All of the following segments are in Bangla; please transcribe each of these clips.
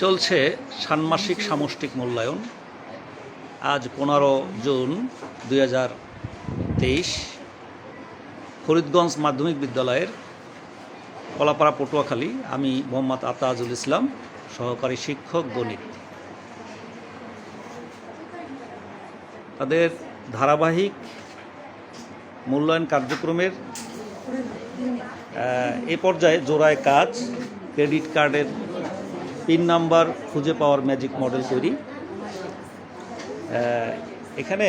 চলছে ষান্মাসিক সামষ্টিক মূল্যায়ন। আজ 15 জুন 2023 ফরিদগঞ্জ মাধ্যমিক বিদ্যালয়ের কলাপাড়া পটুয়াখালী। আমি মোহাম্মদ আতাজুল ইসলাম, সহকারী শিক্ষক গণিত। তাদের ধারাবাহিক মূল্যায়ন কার্যক্রমের এ পর্যায়ে জোড়ায় কাজ, ক্রেডিট কার্ডের পিন নাম্বার খুঁজে পাওয়ার ম্যাজিক মডেল তৈরি। এখানে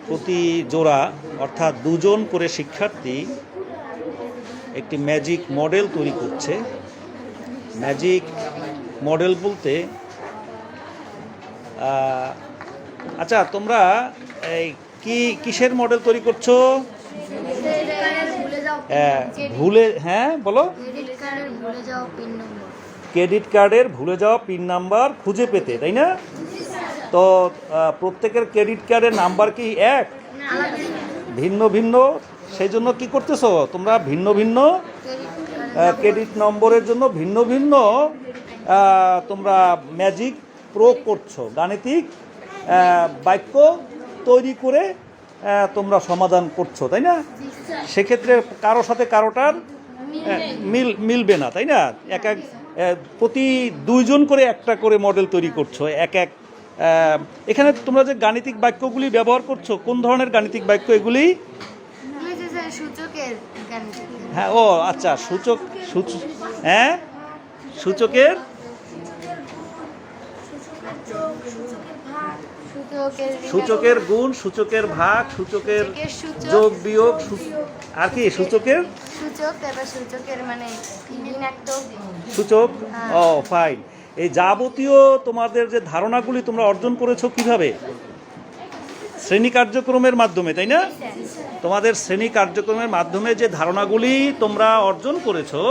প্রতি জোড়া অর্থাৎ দুজন করে শিক্ষার্থী একটি ম্যাজিক মডেল তৈরি করছে। ম্যাজিক মডেল বলতে আচ্ছা, তোমরা কিসের মডেল তৈরি করছো? বলো। ক্রেডিট কার্ডের ভুলে যাওয়া পিন নাম্বার খুঁজে পেতে, তাই না? তো প্রত্যেকের ক্রেডিট কার্ডের নাম্বার কি এক? ভিন্ন ভিন্ন। সেই জন্য কি করতেছো তোমরা? ভিন্ন ভিন্ন ক্রেডিট নম্বরের জন্য ভিন্ন ভিন্ন তোমরা ম্যাজিক প্রয়োগ করছো, গাণিতিক বাক্য তৈরি করে তোমরা সমাধান করছো, তাই না? সেক্ষেত্রে কারোর সাথে কারোটার মিলবে না, তাই না? প্রতি দুইজন করে একটা করে মডেল তৈরি করছো। এখানে তোমরা যে গাণিতিক বাক্যগুলি ব্যবহার করছো, কোন ধরনের গাণিতিক বাক্য এগুলি? হ্যাঁ, ও আচ্ছা, সূচকের গুণ, সূচকের ভাগ, সূচকের যোগ বিয়োগ, আর কি সূচকের সূচক। ও ফাইন। এই যাবতীয় তোমাদের যে ধারণাগুলি তোমরা অর্জন করেছো কিভাবে? শ্রেণী কার্যক্রমের মাধ্যমে, তাই না? তোমাদের শ্রেণী কার্যক্রমের মাধ্যমে যে ধারণাগুলি তোমরা অর্জন করেছো,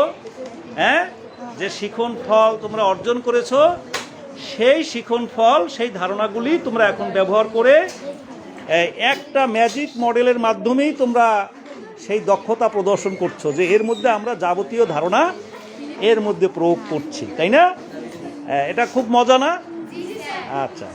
যে শিখন ফল তোমরা অর্জন করেছো, সেই শিখন ফল, সেই ধারণাগুলি তোমরা এখন ব্যবহার করে একটা ম্যাজিক মডেলের মাধ্যমেই তোমরা সেই দক্ষতা প্রদর্শন করছো যে এর মধ্যে আমরা যাবতীয় ধারণা এর মধ্যে প্রয়োগ করছি, তাই না? এটা খুব মজা না? আচ্ছা।